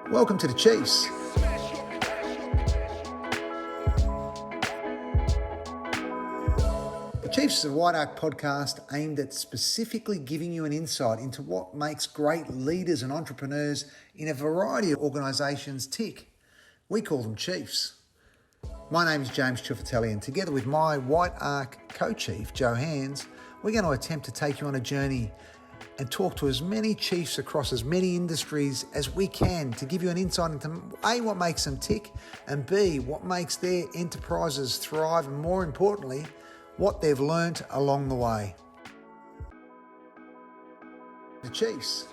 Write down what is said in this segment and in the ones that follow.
Welcome to the Chiefs. The Chiefs is a Whiteark podcast aimed at specifically giving you an insight into what makes great leaders and entrepreneurs in a variety of organisations tick. We call them Chiefs. My name is James Ciuffetelli, and together with my Whiteark co-chief, Jo Hands, we're going to attempt to take you on a journey and talk to as many chiefs across as many industries as we can to give you an insight into A, what makes them tick, and B, what makes their enterprises thrive, and more importantly, what they've learnt along the way. The Chiefs.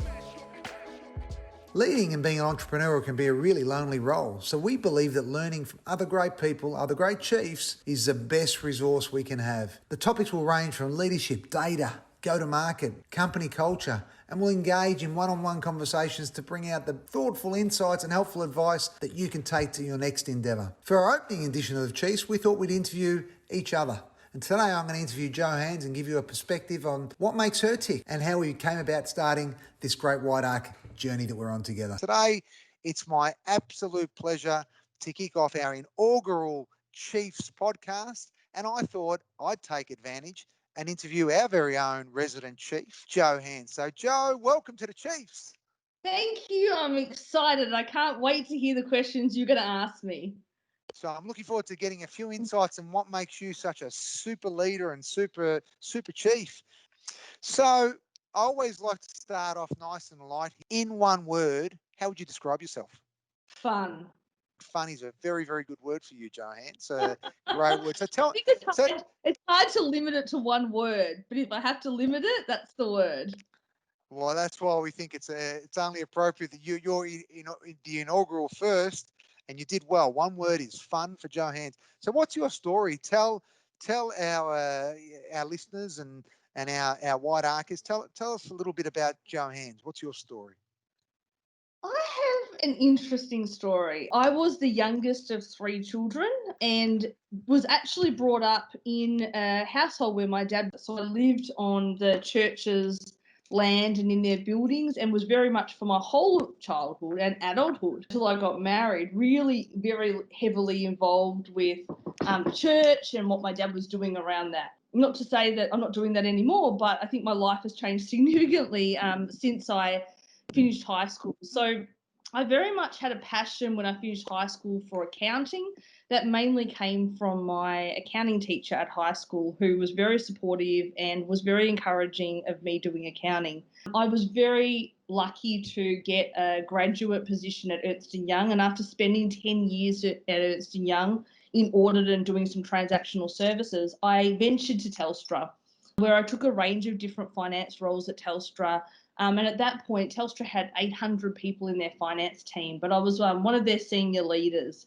Leading and being an entrepreneur can be a really lonely role, so we believe that learning from other great people, other great chiefs, is the best resource we can have. The topics will range from leadership, data, go-to-market, company culture, and we'll engage in one-on-one conversations to bring out the thoughtful insights and helpful advice that you can take to your next endeavour. For our opening edition of the Chiefs, we thought we'd interview each other. And today I'm going to interview Jo Hands and give you a perspective on what makes her tick and how we came about starting this great Whiteark journey that we're on together. Today, it's my absolute pleasure to kick off our inaugural Chiefs podcast, and I thought I'd take advantage and interview our very own resident chief, Jo Hands. So, Jo, welcome to the Chiefs. Thank you. I'm excited. I can't wait to hear the questions you're going to ask me. So I'm looking forward to getting a few insights on what makes you such a super leader and super chief. So I always like to start off nice and light. In one word, how would you describe yourself? Fun. Fun is a very, very good word for you, Jo Hands. Great word. So it's hard to limit it to one word, but if I have to limit it, that's the word. Well, that's why we think it's only appropriate that you're the inaugural first, and you did well. One word is fun for Jo Hands. So what's your story? Tell our listeners and our Whitearkers, tell us a little bit about Jo Hands. What's your story? I have an interesting story. I was the youngest of three children and was actually brought up in a household where my dad, so I lived on the church's land and in their buildings, and was very much for my whole childhood and adulthood until I got married, really very heavily involved with the church and what my dad was doing around that. Not to say that I'm not doing that anymore, but I think my life has changed significantly since I finished high school. So I very much had a passion when I finished high school for accounting. That mainly came from my accounting teacher at high school, who was very supportive and was very encouraging of me doing accounting. I was very lucky to get a graduate position at Ernst & Young, and after spending 10 years at Ernst & Young in audit and doing some transactional services, I ventured to Telstra, where I took a range of different finance roles at Telstra. And at that point, Telstra had 800 people in their finance team, but I was one of their senior leaders.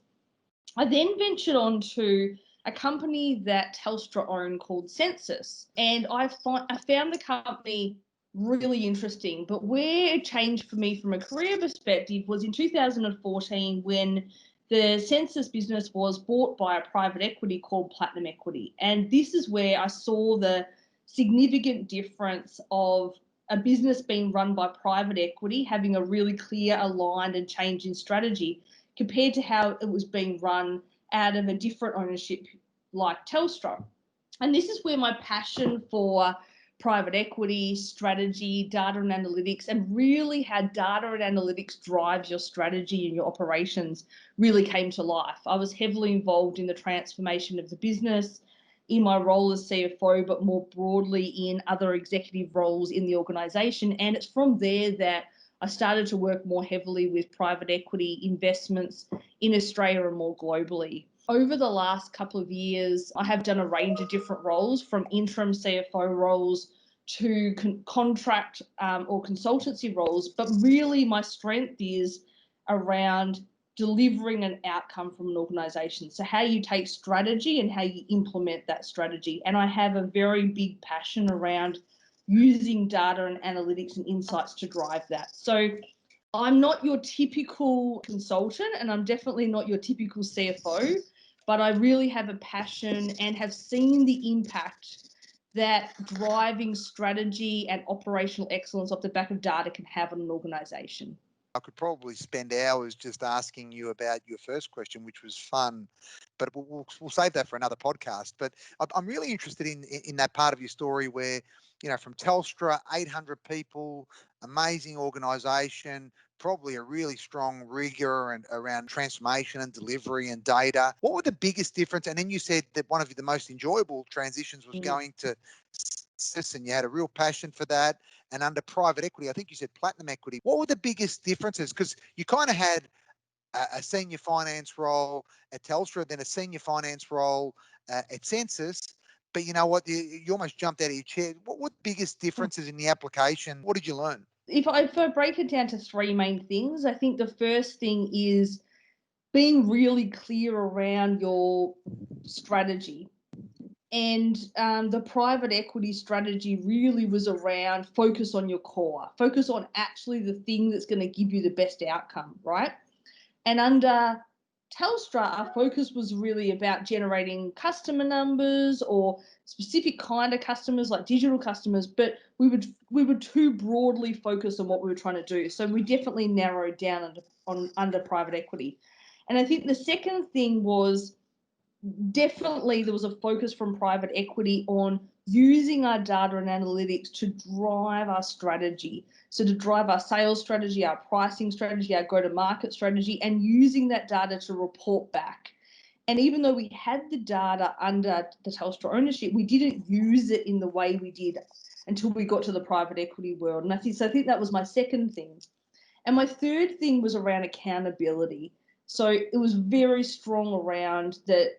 I then ventured on to a company that Telstra owned called Census, and I found the company really interesting. But where it changed for me from a career perspective was in 2014 when the Census business was bought by a private equity called Platinum Equity. And this is where I saw the significant difference of a business being run by private equity, having a really clear, aligned and change in strategy compared to how it was being run out of a different ownership like Telstra. And this is where my passion for private equity, strategy, data and analytics, and really how data and analytics drives your strategy and your operations really came to life. I was heavily involved in the transformation of the business, in my role as CFO, but more broadly in other executive roles in the organisation. And it's from there that I started to work more heavily with private equity investments in Australia and more globally. Over the last couple of years, I have done a range of different roles, from interim CFO roles to contract or consultancy roles, but really my strength is around delivering an outcome from an organisation. So how you take strategy and how you implement that strategy. And I have a very big passion around using data and analytics and insights to drive that. So I'm not your typical consultant, and I'm definitely not your typical CFO, but I really have a passion and have seen the impact that driving strategy and operational excellence off the back of data can have on an organisation. I could probably spend hours just asking you about your first question, which was fun, but we'll save that for another podcast. But I'm really interested in that part of your story where, from Telstra, 800 people, amazing organisation, probably a really strong rigor and around transformation and delivery and data. What were the biggest difference? And then you said that one of the most enjoyable transitions was going to SIS, and you had a real passion for that. And under private equity, I think you said platinum equity. What were the biggest differences? Because you kind of had a senior finance role at Telstra, then a senior finance role at Census. But you know what? You almost jumped out of your chair. What were the biggest differences in the application? What did you learn? If I break it down to three main things, I think the first thing is being really clear around your strategy. And the private equity strategy really was around focus on your core, focus on actually the thing that's going to give you the best outcome, right? And under Telstra, our focus was really about generating customer numbers or specific kind of customers like digital customers, but we were too broadly focused on what we were trying to do. So we definitely narrowed down under private equity. And I think the second thing was definitely there was a focus from private equity on using our data and analytics to drive our strategy. So to drive our sales strategy, our pricing strategy, our go-to-market strategy, and using that data to report back. And even though we had the data under the Telstra ownership, we didn't use it in the way we did until we got to the private equity world. And I think that was my second thing. And my third thing was around accountability. So it was very strong around that,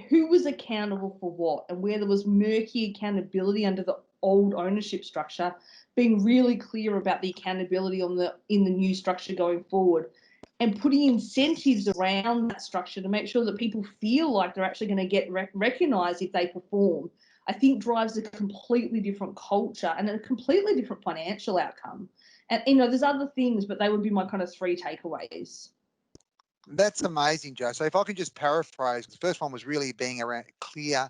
who was accountable for what, and where there was murky accountability under the old ownership structure, being really clear about the accountability in the new structure going forward, and putting incentives around that structure to make sure that people feel like they're actually going to get recognized if they perform, I think drives a completely different culture and a completely different financial outcome. And, there's other things, but they would be my kind of three takeaways. That's amazing, Joe. So if I can just paraphrase, the first one was really being around clear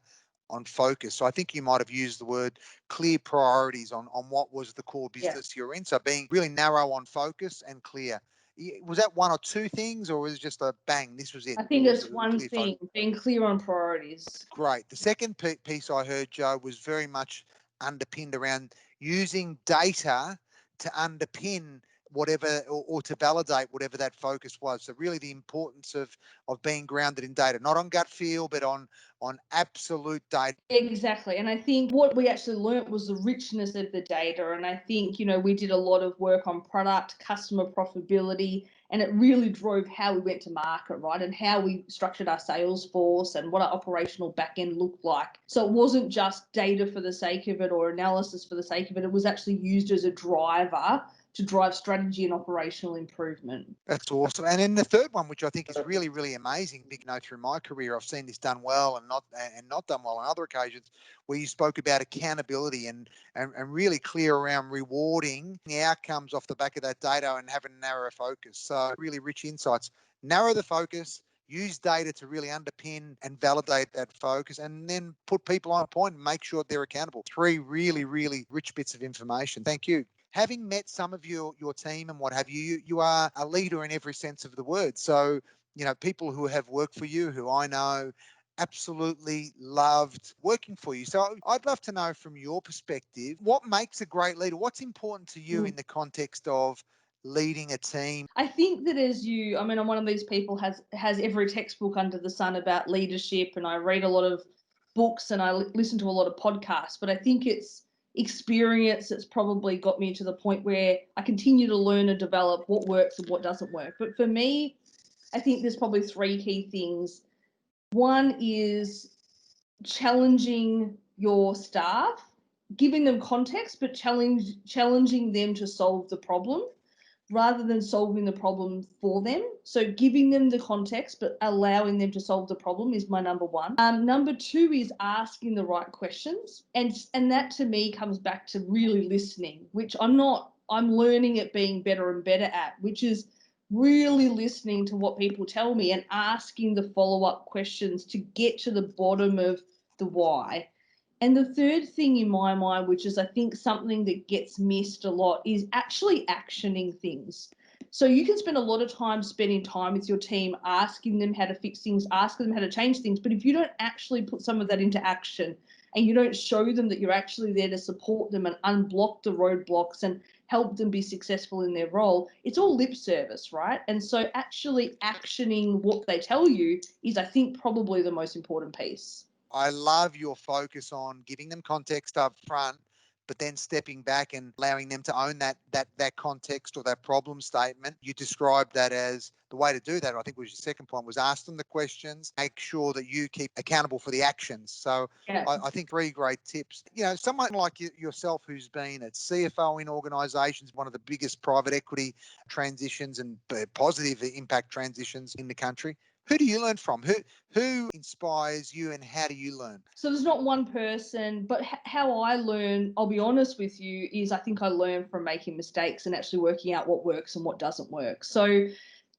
on focus. So I think you might have used the word clear priorities on what was the core business you're in. So being really narrow on focus and clear. Was that one or two things, or was it just a bang, this was it? I think it's a one thing, being clear on priorities. Great. The second piece I heard, Joe, was very much underpinned around using data to underpin whatever or to validate whatever that focus was. So really the importance of being grounded in data, not on gut feel, but on absolute data. Exactly. And I think what we actually learnt was the richness of the data. And I think, we did a lot of work on product, customer profitability, and it really drove how we went to market, right? And how we structured our sales force and what our operational back end looked like. So it wasn't just data for the sake of it or analysis for the sake of it. It was actually used as a driver to drive strategy and operational improvement. That's awesome. And then the third one, which I think is really, really amazing, through my career, I've seen this done well and not done well on other occasions, where you spoke about accountability and really clear around rewarding the outcomes off the back of that data and having a narrow focus. So really rich insights. Narrow the focus, use data to really underpin and validate that focus, and then put people on point and make sure they're accountable. Three really, really rich bits of information. Thank you. Having met some of your team and what have you, you are a leader in every sense of the word. So, people who have worked for you, who I know, absolutely loved working for you. So I'd love to know from your perspective, what makes a great leader? What's important to you in the context of leading a team? I think that I'm one of these people has every textbook under the sun about leadership, and I read a lot of books and I listen to a lot of podcasts, but I think it's experience that's probably got me to the point where I continue to learn and develop what works and what doesn't work. But for me, I think there's probably three key things. One is challenging your staff, giving them context, but challenging them to solve the problem rather than solving the problem for them. So giving them the context, but allowing them to solve the problem is my number one. Number two is asking the right questions. And that to me comes back to really listening, which I'm learning at being better and better at, which is really listening to what people tell me and asking the follow-up questions to get to the bottom of the why. And the third thing in my mind, which is I think something that gets missed a lot, is actually actioning things. So you can spend a lot of time spending time with your team, asking them how to fix things, asking them how to change things. But if you don't actually put some of that into action and you don't show them that you're actually there to support them and unblock the roadblocks and help them be successful in their role, it's all lip service, right? And so actually actioning what they tell you is, I think, probably the most important piece. I love your focus on giving them context up front, but then stepping back and allowing them to own that context or that problem statement. You described that as the way to do that, I think was your second point, was ask them the questions, make sure that you keep accountable for the actions. So Yeah. I think 3 great tips. Someone like yourself who's been at CFO in organizations, one of the biggest private equity transitions and positive impact transitions in the country. Who do you learn from? Who inspires you, and how do you learn? So there's not one person, but how I learn, I'll be honest with you, is I think I learn from making mistakes and actually working out what works and what doesn't work. So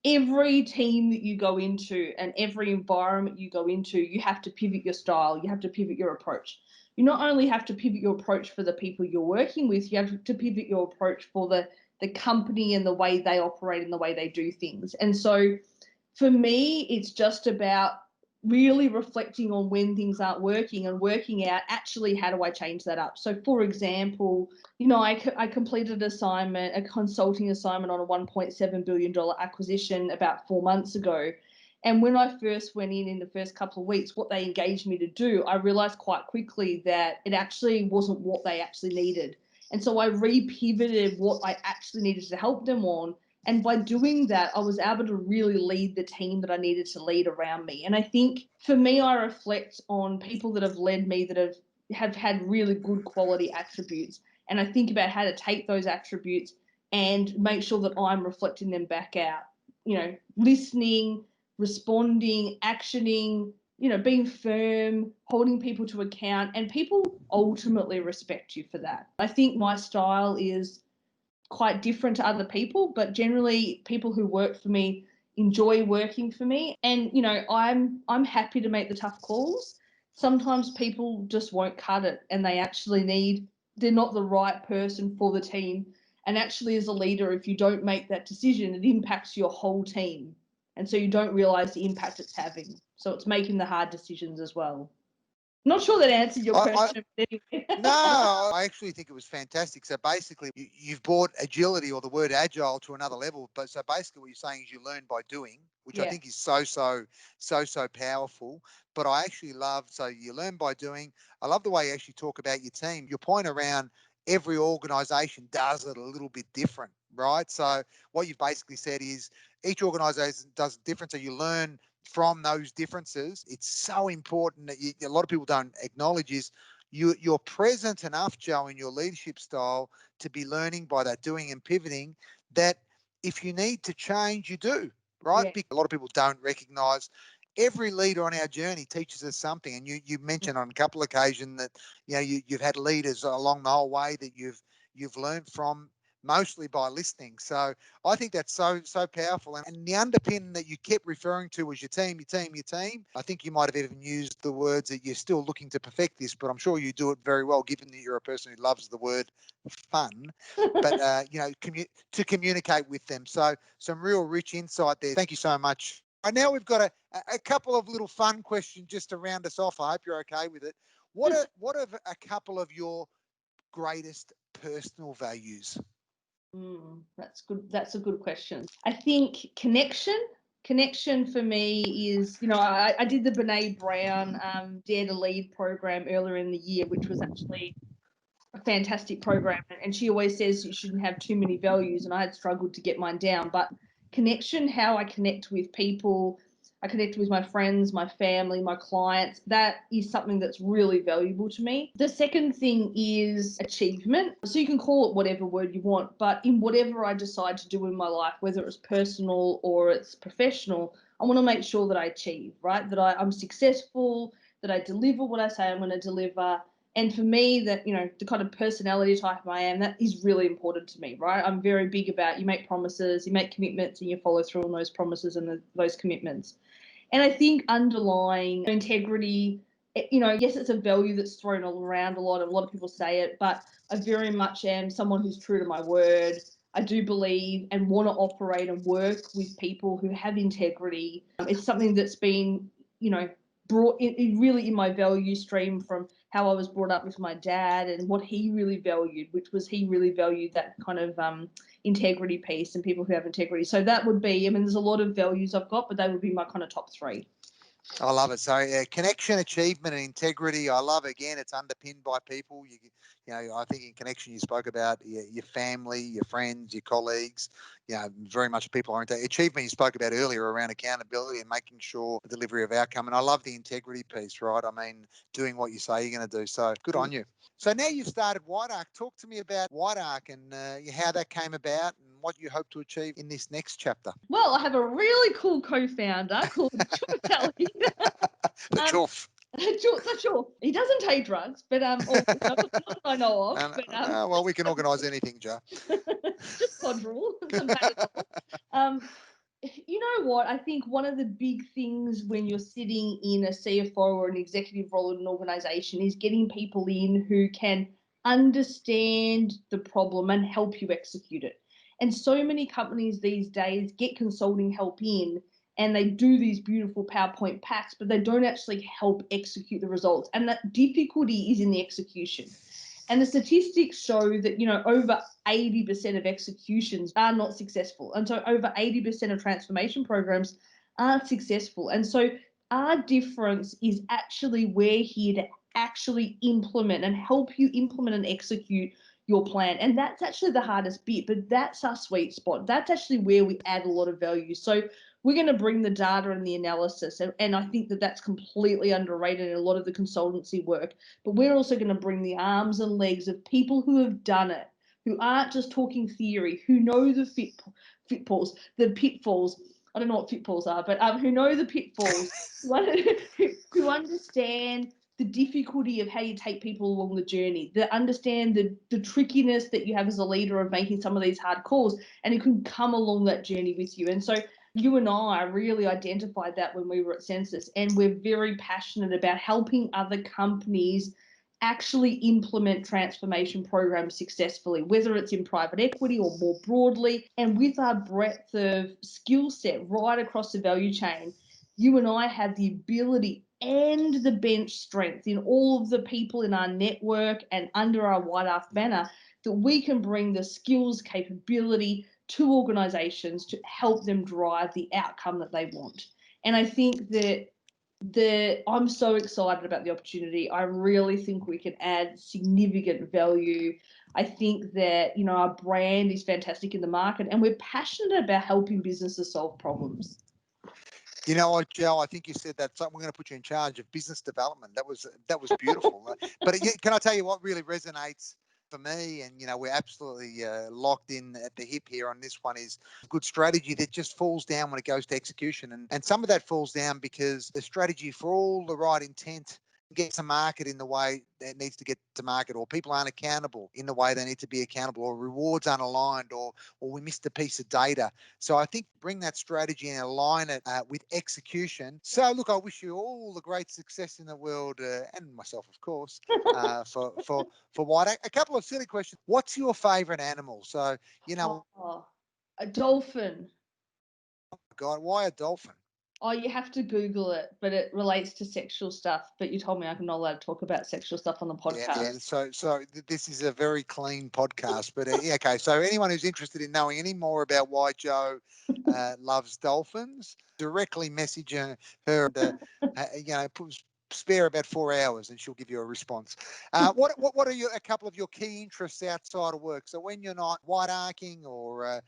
every team that you go into and every environment you go into, you have to pivot your style, you have to pivot your approach. You not only have to pivot your approach for the people you're working with, you have to pivot your approach for the company and the way they operate and the way they do things. And so for me, it's just about really reflecting on when things aren't working and working out actually how do I change that up. So for example, I completed a consulting assignment on a $1.7 billion acquisition about 4 months ago. And when I first went in the first couple of weeks, what they engaged me to do, I realized quite quickly that it actually wasn't what they actually needed. And so I re-pivoted what I actually needed to help them on. And by doing that, I was able to really lead the team that I needed to lead around me. And I think for me, I reflect on people that have led me that have had really good quality attributes. And I think about how to take those attributes and make sure that I'm reflecting them back out, listening, responding, actioning, being firm, holding people to account, and people ultimately respect you for that. I think my style is quite different to other people, but generally people who work for me enjoy working for me. And I'm happy to make the tough calls. Sometimes people just won't cut it and they're not the right person for the team. And actually, as a leader, if you don't make that decision, it impacts your whole team. And so you don't realize the impact it's having. So it's making the hard decisions as well. Not sure that answered your question, but anyway. No, I actually think it was fantastic. So basically, you've brought agility, or the word agile, to another level. But so basically, what you're saying is you learn by doing, which I think is so powerful. But I actually love, so you learn by doing. I love the way you actually talk about your team. Your point around every organization does it a little bit different, right? So what you've basically said is each organization does it different. So you learn from those differences. It's so important that a lot of people don't acknowledge is you're present enough, Jo, in your leadership style to be learning by that doing and pivoting, that if you need to change, you do, right? Yeah. A lot of people don't recognize every leader on our journey teaches us something. And you mentioned on a couple of occasions that you've had leaders along the whole way that you've learned from, mostly by listening. So I think that's so powerful. And the underpin that you kept referring to was your team. I think you might have even used the words that you're still looking to perfect this, but I'm sure you do it very well, given that you're a person who loves the word fun. But to communicate with them. So some real rich insight there. Thank you so much. And now we've got a couple of little fun questions just to round us off. I hope you're okay with it. What are a couple of your greatest personal values? That's good. That's a good question. I think connection for me is, I did the Brene Brown Dare to Lead program earlier in the year, which was actually a fantastic program. And she always says you shouldn't have too many values, and I had struggled to get mine down. But connection, how I connect with people, I connect with my friends, my family, my clients, that is something that's really valuable to me. The second thing is achievement. So you can call it whatever word you want, but in whatever I decide to do in my life, whether it's personal or it's professional, I want to make sure that I achieve, right? That I'm successful, that I deliver what I say I'm going to deliver. And for me, that, the kind of personality type I am, that is really important to me, right? I'm very big about you make promises, you make commitments, and you follow through on those promises and those commitments. And I think underlying integrity, yes, it's a value that's thrown around a lot. A lot of people say it, but I very much am someone who's true to my word. I do believe and want to operate and work with people who have integrity. It's something that's been, brought in really in my value stream from how I was brought up with my dad and what he really valued, which was he really valued that kind of integrity piece and people who have integrity. So that would be, there's a lot of values I've got, but they would be my kind of top three. I love it. So connection, achievement, and integrity. I love, again, it's underpinned by people. I think in connection you spoke about your family, your friends, your colleagues. Very much people oriented. Achievement you spoke about earlier around accountability and making sure the delivery of outcome. And I love the integrity piece, right? Doing what you say you're going to do. So good on you. So now you've started Whiteark. Talk to me about Whiteark and how that came about and what you hope to achieve in this next chapter. Well, I have a really cool co-founder called Ciuffetelli. The chuff. Sure. He doesn't take drugs, but or not that I know of. Well, we can organise anything, Joe. Just Codral, some Panadol. You know what? I think one of the big things when you're sitting in a CFO or an executive role in an organization is getting people in who can understand the problem and help you execute it. And so many companies these days get consulting help in and they do these beautiful PowerPoint packs, but they don't actually help execute the results. And that difficulty is in the execution. And the statistics show that, over 80% of executions are not successful. And so over 80% of transformation programs aren't successful. And so our difference is actually we're here to actually implement and help you implement and execute your plan. And that's actually the hardest bit, but that's our sweet spot. That's actually where we add a lot of value. So we're going to bring the data and the analysis. And I think that that's completely underrated in a lot of the consultancy work. But we're also going to bring the arms and legs of people who have done it, who aren't just talking theory, who know the pitfalls. I don't know what pitfalls are, but who know the pitfalls, who understand the difficulty of how you take people along the journey, that understand the trickiness that you have as a leader of making some of these hard calls, and who can come along that journey with you. And so you and I really identified that when we were at Census, and we're very passionate about helping other companies actually implement transformation programs successfully, whether it's in private equity or more broadly. And with our breadth of skill set right across the value chain, you and I have the ability and the bench strength in all of the people in our network and under our Whiteark banner that we can bring the skills, capability to organizations to help them drive the outcome that they want. And I think that I'm so excited about the opportunity. I really think we can add significant value. I think that, our brand is fantastic in the market and we're passionate about helping businesses solve problems. You know what, Joe? I think you said that we're going to put you in charge of business development. That was beautiful. But can I tell you what really resonates for me? And we're absolutely locked in at the hip here on this one is good strategy that just falls down when it goes to execution. And some of that falls down because the strategy, for all the right intent, gets to market in the way that needs to get to market, or people aren't accountable in the way they need to be accountable, or rewards aren't aligned, or we missed a piece of data. So I think bring that strategy and align it with execution. So look, I wish you all the great success in the world, and myself, of course, for Whiteark. A couple of silly questions. What's your favourite animal? So a dolphin. Oh God, why a dolphin? Oh, you have to Google it, but it relates to sexual stuff. But you told me I'm not allowed to talk about sexual stuff on the podcast. Yeah. So this is a very clean podcast, but okay. So anyone who's interested in knowing any more about why Jo loves dolphins, directly message her. Spare about 4 hours, and she'll give you a response. What are a couple of your key interests outside of work? So when you're not whitearking or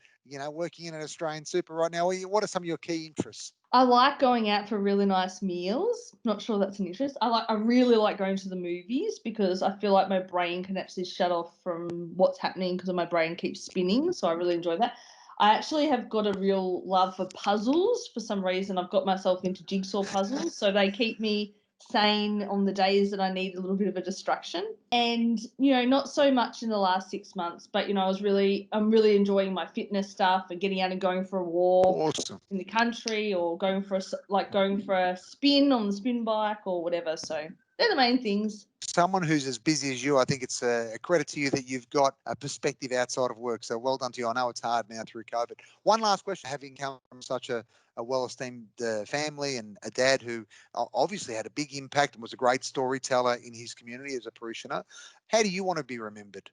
working in an Australian super right now, what are some of your key interests? I like going out for really nice meals. Not sure that's an interest. I really like going to the movies because I feel like my brain can actually shut off from what's happening because my brain keeps spinning. So I really enjoy that. I actually have got a real love for puzzles. For some reason, I've got myself into jigsaw puzzles. So they keep me sane on the days that I need a little bit of a distraction. And, not so much in the last 6 months, but, I'm really enjoying my fitness stuff and getting out and going for a walk in the country, or going for a spin on the spin bike or whatever. So they're the main things. Someone who's as busy as you, I think it's a credit to you that you've got a perspective outside of work. So well done to you. I know it's hard now through COVID. One last question, having come from such a well-esteemed family and a dad who obviously had a big impact and was a great storyteller in his community as a parishioner, how do you want to be remembered?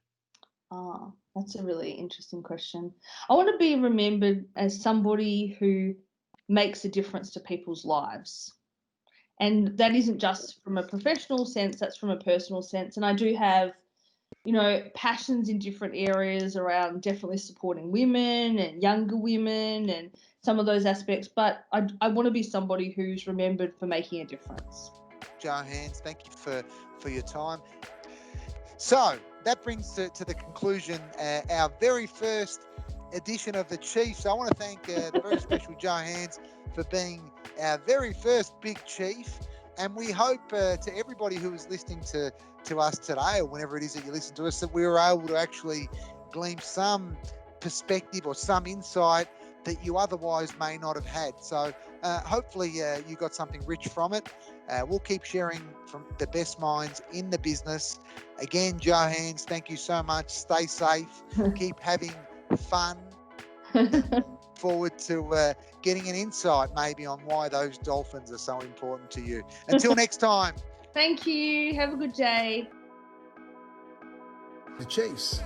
Oh, that's a really interesting question. I want to be remembered as somebody who makes a difference to people's lives. And that isn't just from a professional sense, that's from a personal sense. And I do have, passions in different areas around definitely supporting women and younger women and some of those aspects. But I want to be somebody who's remembered for making a difference. Jo Hands, thank you for your time. So that brings to the conclusion our very first edition of the Chiefs. I want to thank the very special Jo Hands for being our very first big chief. And we hope to everybody who is listening to us today, or whenever it is that you listen to us, that we were able to actually glean some perspective or some insight that you otherwise may not have had. So hopefully you got something rich from it. We'll keep sharing from the best minds in the business. Again, Jo Hands, thank you so much. Stay safe. Keep having fun. Forward to getting an insight maybe on why those dolphins are so important to you. Until next time. Thank you. Have a good day. The Chiefs.